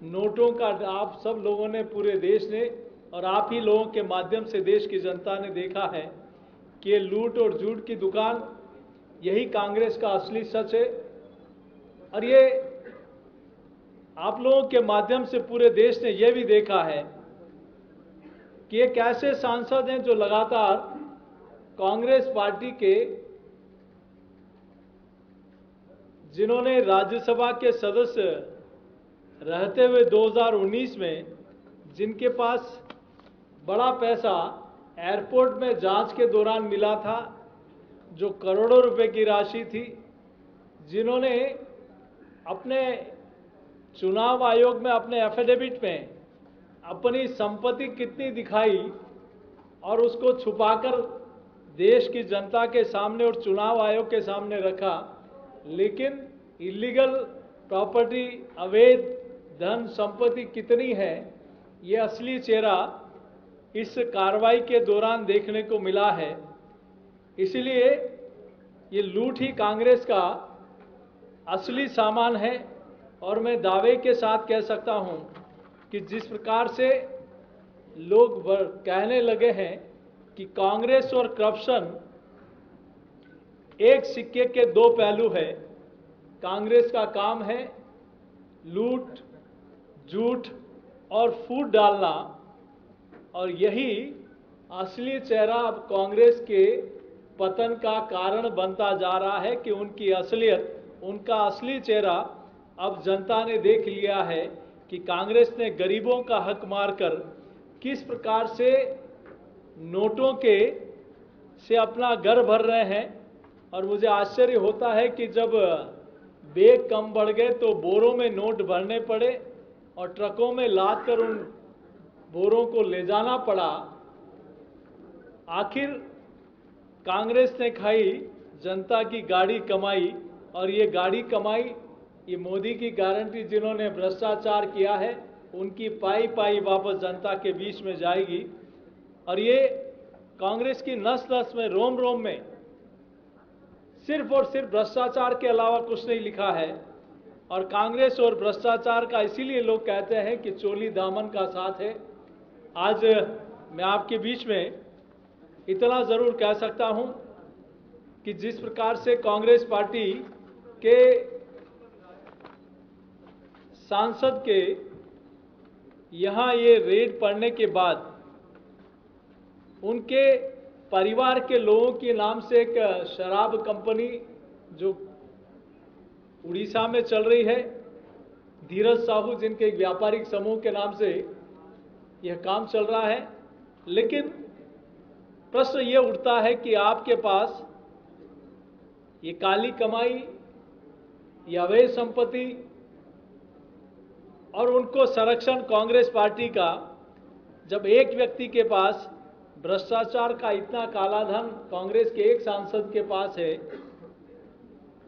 नोटों का आप सब लोगों ने, पूरे देश ने और आप ही लोगों के माध्यम से देश की जनता ने देखा है कि ये लूट और झूठ की दुकान, यही कांग्रेस का असली सच है। और ये आप लोगों के माध्यम से पूरे देश ने यह भी देखा है कि एक ऐसे सांसद हैं जो लगातार कांग्रेस पार्टी के, जिन्होंने राज्यसभा के सदस्य रहते हुए 2019 में, जिनके पास बड़ा पैसा एयरपोर्ट में जांच के दौरान मिला था, जो करोड़ों रुपए की राशि थी, जिन्होंने अपने चुनाव आयोग में अपने एफिडेविट में अपनी संपत्ति कितनी दिखाई और उसको छुपाकर देश की जनता के सामने और चुनाव आयोग के सामने रखा, लेकिन इलीगल प्रॉपर्टी, अवैध धन संपत्ति कितनी है, ये असली चेहरा इस कार्रवाई के दौरान देखने को मिला है। इसलिए ये लूट ही कांग्रेस का असली सामान है। और मैं दावे के साथ कह सकता हूं कि जिस प्रकार से लोग कहने लगे हैं कि कांग्रेस और करप्शन एक सिक्के के दो पहलू है, कांग्रेस का काम है लूट, झूठ और फूट डालना, और यही असली चेहरा अब कांग्रेस के पतन का कारण बनता जा रहा है कि उनकी असलियत, उनका असली चेहरा अब जनता ने देख लिया है कि कांग्रेस ने गरीबों का हक मारकर किस प्रकार से नोटों के से अपना घर भर रहे हैं। और मुझे आश्चर्य होता है कि जब बैग कम बढ़ गए तो बोरों में नोट भरने पड़े और ट्रकों में लाद कर उन बोरों को ले जाना पड़ा। आखिर कांग्रेस ने खाई जनता की गाड़ी कमाई, और ये गाड़ी कमाई, ये मोदी की गारंटी, जिन्होंने भ्रष्टाचार किया है उनकी पाई पाई वापस जनता के बीच में जाएगी। और ये कांग्रेस की नस नस में, रोम रोम में सिर्फ और सिर्फ भ्रष्टाचार के अलावा कुछ नहीं लिखा है। और कांग्रेस और भ्रष्टाचार का इसीलिए लोग कहते हैं कि चोली दामन का साथ है। आज मैं आपके बीच में इतना जरूर कह सकता हूं कि जिस प्रकार से कांग्रेस पार्टी के सांसद के यहां ये रेड पड़ने के बाद उनके परिवार के लोगों के नाम से एक शराब कंपनी जो उड़ीसा में चल रही है, धीरज साहू, जिनके एक व्यापारिक समूह के नाम से यह काम चल रहा है। लेकिन प्रश्न यह उठता है कि आपके पास ये काली कमाई, ये अवैध संपत्ति और उनको संरक्षण कांग्रेस पार्टी का, जब एक व्यक्ति के पास भ्रष्टाचार का इतना काला धन कांग्रेस के एक सांसद के पास है,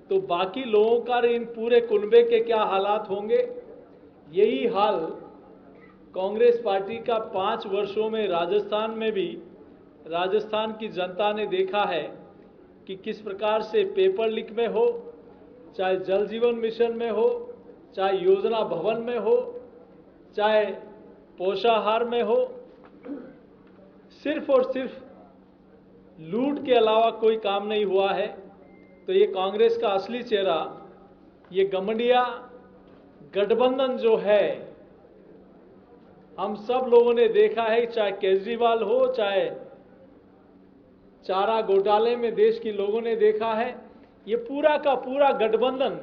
तो बाकी लोगों का, इन पूरे कुनबे के क्या हालात होंगे। यही हाल कांग्रेस पार्टी का 5 वर्षों में राजस्थान में भी, राजस्थान की जनता ने देखा है कि किस प्रकार से पेपर लीक में हो, चाहे जल जीवन मिशन में हो, चाहे योजना भवन में हो, चाहे पोषाहार में हो, सिर्फ और सिर्फ लूट के अलावा कोई काम नहीं हुआ है। तो ये कांग्रेस का असली चेहरा, ये गमंडिया गठबंधन जो है, हम सब लोगों ने देखा है, चाहे केजरीवाल हो, चाहे चारा घोटाले में देश के लोगों ने देखा है, ये पूरा का पूरा गठबंधन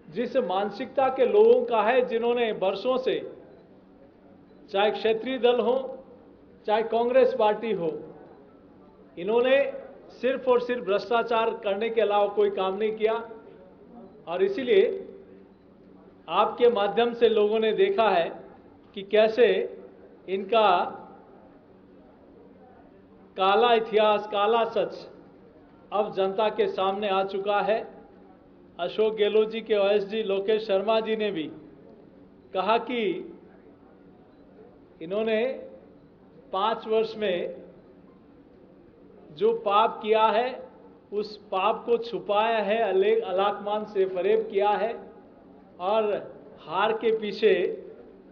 जिस मानसिकता के लोगों का है, जिन्होंने वर्षों से, चाहे क्षेत्रीय दल हो, चाहे कांग्रेस पार्टी हो, इन्होंने सिर्फ और सिर्फ भ्रष्टाचार करने के अलावा कोई काम नहीं किया। और इसीलिए आपके माध्यम से लोगों ने देखा है कि कैसे इनका काला इतिहास, काला सच अब जनता के सामने आ चुका है। अशोक गहलोत जी के ओएसडी लोकेश शर्मा जी ने भी कहा कि इन्होंने 5 वर्ष में जो पाप किया है, उस पाप को छुपाया है, अलाकमान से फरेब किया है। और हार के पीछे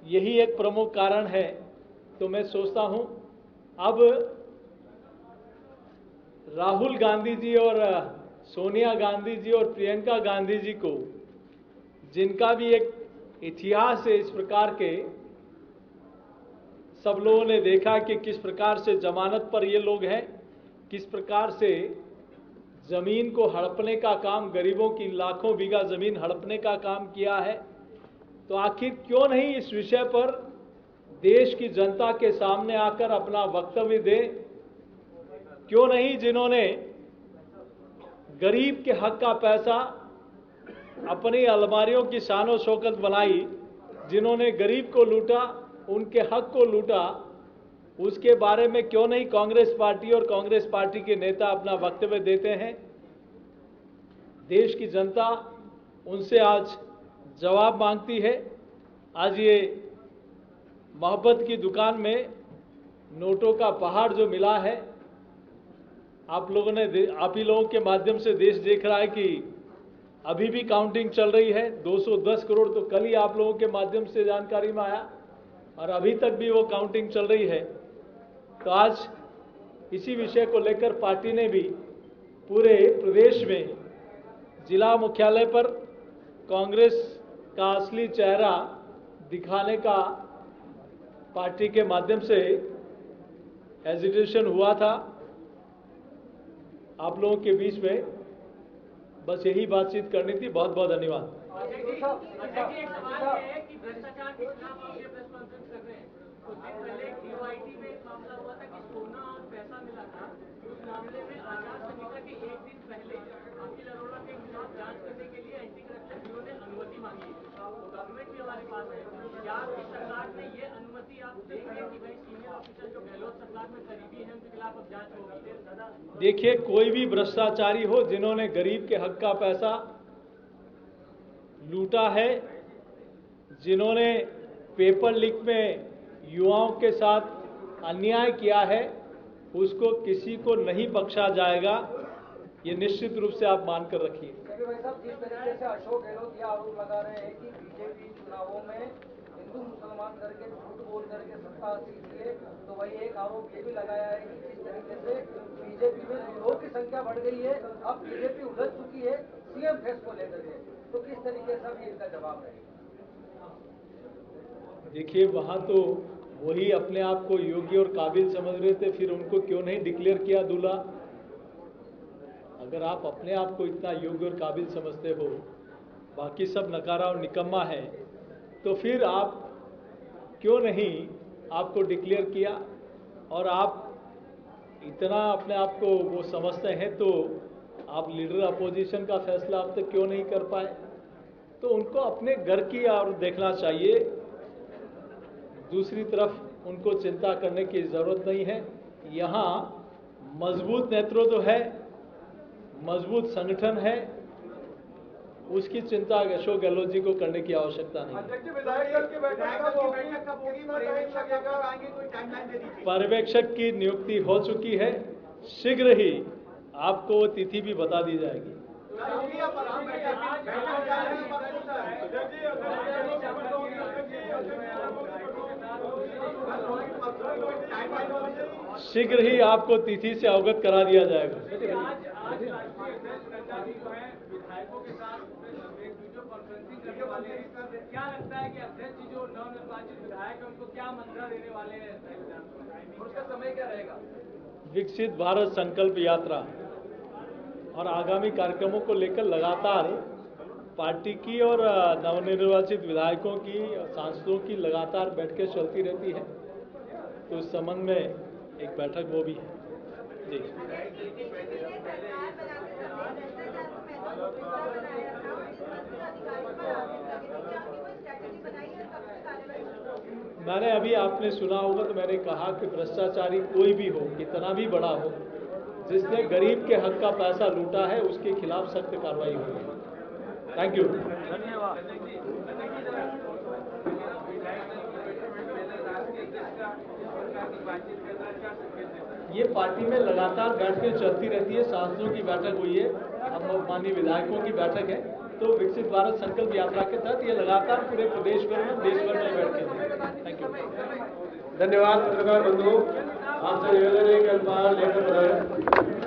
यही एक प्रमुख कारण है। तो मैं सोचता हूं अब राहुल गांधी जी और सोनिया गांधी जी और प्रियंका गांधी जी को, जिनका भी एक इतिहास है इस प्रकार के, सब लोगों ने देखा कि किस प्रकार से जमानत पर ये लोग हैं, किस प्रकार से जमीन को हड़पने का काम, गरीबों की लाखों बीघा जमीन हड़पने का काम किया है। तो आखिर क्यों नहीं इस विषय पर देश की जनता के सामने आकर अपना वक्तव्य दे? क्यों नहीं जिन्होंने गरीब के हक का पैसा अपनी अलमारियों की शानो शौकत बनाई, जिन्होंने गरीब को लूटा, उनके हक को लूटा, उसके बारे में क्यों नहीं कांग्रेस पार्टी और कांग्रेस पार्टी के नेता अपना वक्तव्य देते हैं? देश की जनता उनसे आज जवाब मांगती है। आज ये मोहब्बत की दुकान में नोटों का पहाड़ जो मिला है, आप ही लोगों के माध्यम से देश देख रहा है कि अभी भी काउंटिंग चल रही है। 210 करोड़ तो कल ही आप लोगों के माध्यम से जानकारी में आया और अभी तक भी वो काउंटिंग चल रही है। तो आज इसी विषय को लेकर पार्टी ने भी पूरे प्रदेश में जिला मुख्यालय पर कांग्रेस का असली चेहरा दिखाने का पार्टी के माध्यम से एजिटेशन हुआ था आप लोगों के बीच में। बस यही बातचीत करनी थी। बहुत बहुत धन्यवाद। डॉक्यूमेंट भी हमारे पास है। क्या आपकी सरकार ने ये अनुमति आप देंगे कि भाई सीनियर ऑफिसर जो गहलोत सरकार में करीबी हैं उनके खिलाफ अब जांच होगी? देखिए, कोई भी भ्रष्टाचारी हो जिन्होंने गरीब के हक का पैसा लूटा है, जिन्होंने पेपर लीक में युवाओं के साथ अन्याय किया है, उसको किसी को नहीं बख्शा जाएगा। ये निश्चित रूप से आप मानकर रखिए। भाई साहब, जिस तरीके से अशोक गहलोत ये आरोप लगा रहे हैं कि बीजेपी चुनावों में हिंदू मुसलमान करके झूठ बोल करके सत्ता हासिल की है, तो वही एक आरोप ये भी लगाया है कि जिस तरीके से बीजेपी में लोगों की संख्या बढ़ गई है, अब बीजेपी उलझ चुकी है सीएम फेस को लेकर के, तो किस तरीके से अब इनका जवाब है? देखिए, वहां तो वही अपने आप को योग्य और काबिल समझ रहे थे, फिर उनको क्यों नहीं डिक्लेयर किया दूल्हा? अगर आप अपने आप को इतना योग्य और काबिल समझते हो, बाकी सब नकारा और निकम्मा है, तो फिर आप क्यों नहीं आपको डिक्लेयर किया? और आप इतना अपने आप को वो समझते हैं, तो आप लीडर अपोजिशन का फैसला अब तक क्यों नहीं कर पाए? तो उनको अपने घर की ओर देखना चाहिए, दूसरी तरफ उनको चिंता करने की जरूरत नहीं है। यहाँ मजबूत नेतृत्व है, मजबूत संगठन है, उसकी चिंता अशोक गहलोत जी को करने की आवश्यकता नहीं। पर्यवेक्षक की नियुक्ति हो चुकी है, शीघ्र ही आपको वो तिथि भी बता दी जाएगी। शीघ्र ही आपको तिथि से अवगत करा दिया जाएगा। विधायकों के साथ वीडियो कॉन्फ्रेंसिंग करने वाले हैं, क्या लगता है कि अध्यक्ष जी जो नवनिर्वाचित विधायक है उनको क्या मंत्रा देने वाले हैं और उसका समय क्या रहेगा? विकसित भारत संकल्प यात्रा और आगामी कार्यक्रमों को लेकर लगातार पार्टी की और नवनिर्वाचित विधायकों की और सांसदों की लगातार बैठकें चलती रहती है। तो इस संबंध में एक बैठक वो भी है। जी, मैंने अभी, आपने सुना होगा तो मैंने कहा कि भ्रष्टाचारी कोई भी हो, कितना भी बड़ा हो, जिसने गरीब के हक का पैसा लूटा है उसके खिलाफ सख्त कार्रवाई होगी। Thank you. धन्यवाद। ये पार्टी में लगातार बैठकें चलती रहती है, सांसदों की बैठक हुई है, अब माननीय विधायकों की बैठक है। तो विकसित भारत संकल्प यात्रा के तहत ये लगातार पूरे प्रदेश भर में देश भर में बैठकें होंगी। Thank you. धन्यवाद पत्रकार बंधु, आपसे निवेदन है कि अखबार लेकर पधारें।